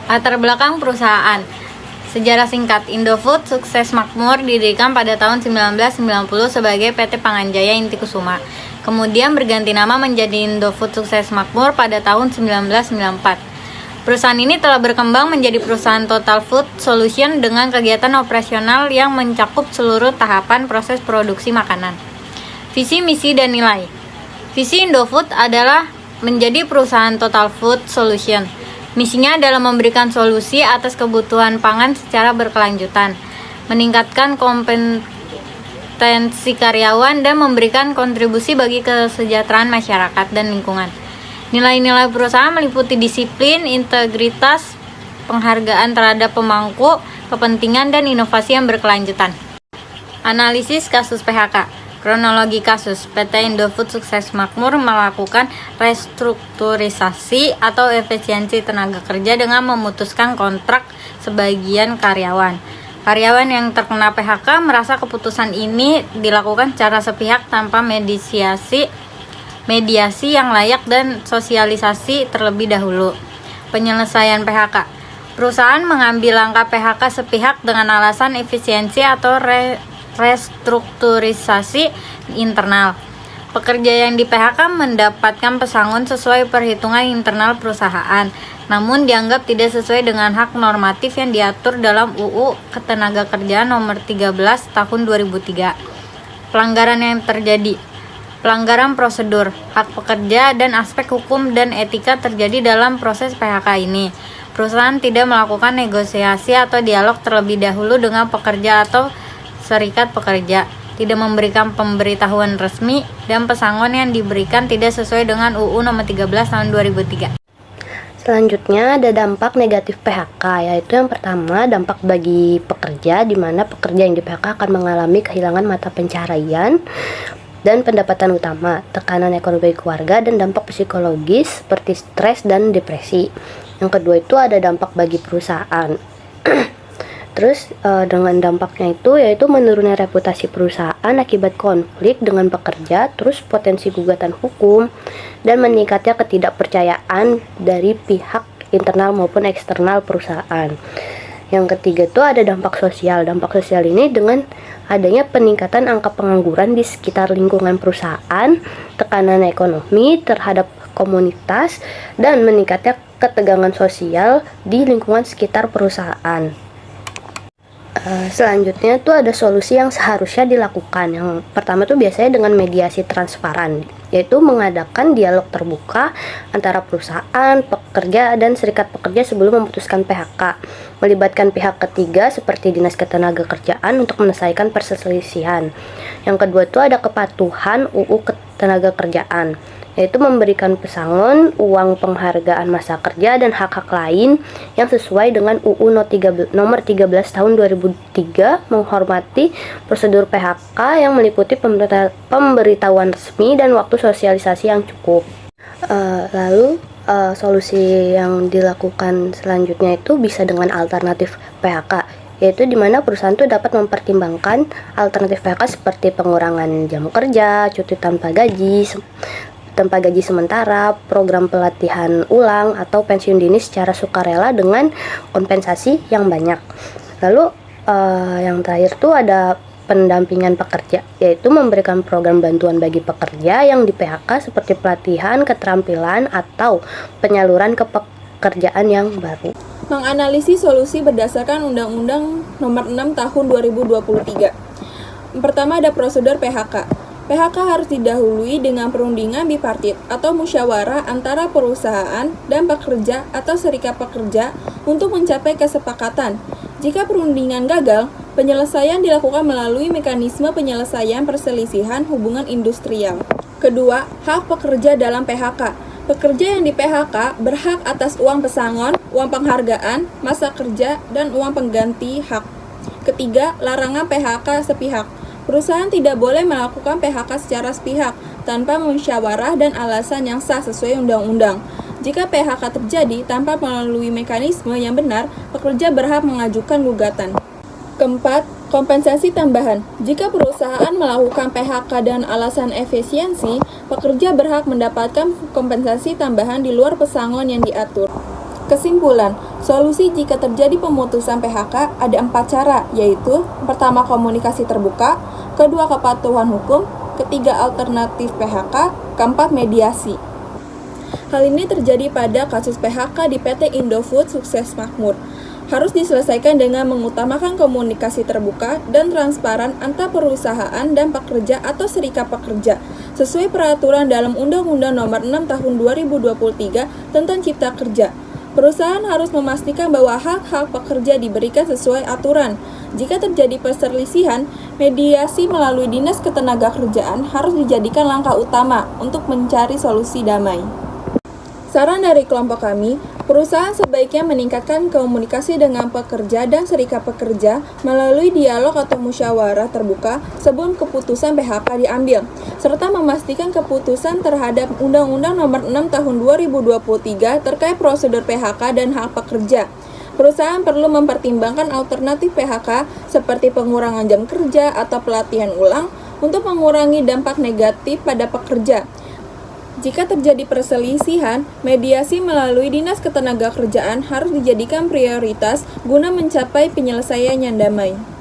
Latar belakang perusahaan. Sejarah singkat, Indofood sukses makmur didirikan pada tahun 1990 sebagai PT Panganjaya Inti Kusuma. Kemudian berganti nama menjadi Indofood Sukses Makmur pada tahun 1994. Perusahaan ini telah berkembang menjadi perusahaan Total Food Solution dengan kegiatan operasional yang mencakup seluruh tahapan proses produksi makanan. Visi, misi, dan nilai. Visi Indofood adalah menjadi perusahaan Total Food Solution. Misinya adalah memberikan solusi atas kebutuhan pangan secara berkelanjutan, meningkatkan kompetensi karyawan, dan memberikan kontribusi bagi kesejahteraan masyarakat dan lingkungan. Nilai-nilai perusahaan meliputi disiplin, integritas, penghargaan terhadap pemangku kepentingan, dan inovasi yang berkelanjutan. Analisis kasus PHK. Kronologi kasus, PT Indofood Sukses Makmur melakukan restrukturisasi atau efisiensi tenaga kerja dengan memutuskan kontrak sebagian karyawan. Karyawan yang terkena PHK merasa keputusan ini dilakukan secara sepihak tanpa mediasi yang layak dan sosialisasi terlebih dahulu. Penyelesaian PHK. Perusahaan mengambil langkah PHK sepihak dengan alasan efisiensi atau restrukturisasi internal. Pekerja yang di PHK mendapatkan pesangon sesuai perhitungan internal perusahaan, namun dianggap tidak sesuai dengan hak normatif yang diatur dalam UU Ketenagakerjaan Nomor 13 Tahun 2003. Pelanggaran yang terjadi. Pelanggaran prosedur, hak pekerja, dan aspek hukum dan etika terjadi dalam proses PHK ini. Perusahaan tidak melakukan negosiasi atau dialog terlebih dahulu dengan pekerja atau serikat pekerja, tidak memberikan pemberitahuan resmi, dan pesangon yang diberikan tidak sesuai dengan UU Nomor 13 Tahun 2003. Selanjutnya ada dampak negatif PHK, yaitu yang pertama dampak bagi pekerja, di mana pekerja yang di PHK akan mengalami kehilangan mata pencaharian dan pendapatan utama, tekanan ekonomi keluarga, dan dampak psikologis seperti stres dan depresi. Yang kedua itu ada dampak bagi perusahaan. Terus dengan dampaknya itu yaitu menurunnya reputasi perusahaan akibat konflik dengan pekerja, terus potensi gugatan hukum, dan meningkatnya ketidakpercayaan dari pihak internal maupun eksternal perusahaan. Yang ketiga itu ada dampak sosial. Dampak sosial ini dengan adanya peningkatan angka pengangguran di sekitar lingkungan perusahaan, tekanan ekonomi terhadap komunitas, dan meningkatnya ketegangan sosial di lingkungan sekitar perusahaan. Selanjutnya tuh ada solusi yang seharusnya dilakukan. Yang pertama tuh biasanya dengan mediasi transparan, yaitu mengadakan dialog terbuka antara perusahaan, pekerja, dan serikat pekerja sebelum memutuskan PHK. Melibatkan pihak ketiga seperti Dinas Ketenagakerjaan untuk menyelesaikan perselisihan. Yang kedua tuh ada kepatuhan UU Ketenagakerjaan, yaitu memberikan pesangon, uang penghargaan masa kerja, dan hak-hak lain yang sesuai dengan UU Nomor 13 Tahun 2003, menghormati prosedur PHK yang meliputi pemberitahuan resmi dan waktu sosialisasi yang cukup. Solusi yang dilakukan selanjutnya itu bisa dengan alternatif PHK, yaitu di mana perusahaan itu dapat mempertimbangkan alternatif PHK seperti pengurangan jam kerja, cuti tanpa gaji sementara, program pelatihan ulang, atau pensiun dini secara sukarela dengan kompensasi yang banyak. Lalu yang terakhir tuh ada pendampingan pekerja, yaitu memberikan program bantuan bagi pekerja yang di PHK seperti pelatihan, keterampilan, atau penyaluran ke pekerjaan yang baru. Menganalisis solusi berdasarkan Undang-Undang Nomor 6 Tahun 2023. Pertama ada prosedur PHK. PHK harus didahului dengan perundingan bipartit atau musyawarah antara perusahaan dan pekerja atau serikat pekerja untuk mencapai kesepakatan. Jika perundingan gagal, penyelesaian dilakukan melalui mekanisme penyelesaian perselisihan hubungan industrial. Kedua, hak pekerja dalam PHK. Pekerja yang di PHK berhak atas uang pesangon, uang penghargaan, masa kerja, dan uang pengganti hak. Ketiga, larangan PHK sepihak. Perusahaan tidak boleh melakukan PHK secara sepihak tanpa musyawarah dan alasan yang sah sesuai undang-undang. Jika PHK terjadi tanpa melalui mekanisme yang benar, pekerja berhak mengajukan gugatan. Keempat, kompensasi tambahan. Jika perusahaan melakukan PHK dan alasan efisiensi, pekerja berhak mendapatkan kompensasi tambahan di luar pesangon yang diatur. Kesimpulan, Solusi jika terjadi pemutusan PHK ada 4 cara, yaitu pertama komunikasi terbuka, kedua kepatuhan hukum, ketiga alternatif PHK, keempat mediasi. Hal ini terjadi pada kasus PHK di PT Indofood Sukses Makmur. Harus diselesaikan dengan mengutamakan komunikasi terbuka dan transparan antar perusahaan dan pekerja atau serikat pekerja, sesuai peraturan dalam Undang-Undang Nomor 6 Tahun 2023 tentang Cipta Kerja. Perusahaan harus memastikan bahwa hak-hak pekerja diberikan sesuai aturan. Jika terjadi perselisihan, mediasi melalui Dinas Ketenagakerjaan harus dijadikan langkah utama untuk mencari solusi damai. Saran dari kelompok kami, perusahaan sebaiknya meningkatkan komunikasi dengan pekerja dan serikat pekerja melalui dialog atau musyawarah terbuka sebelum keputusan PHK diambil, serta memastikan keputusan terhadap Undang-Undang Nomor 6 Tahun 2023 terkait prosedur PHK dan hak pekerja. Perusahaan perlu mempertimbangkan alternatif PHK seperti pengurangan jam kerja atau pelatihan ulang untuk mengurangi dampak negatif pada pekerja. Jika terjadi perselisihan, mediasi melalui Dinas Ketenagakerjaan harus dijadikan prioritas guna mencapai penyelesaian yang damai.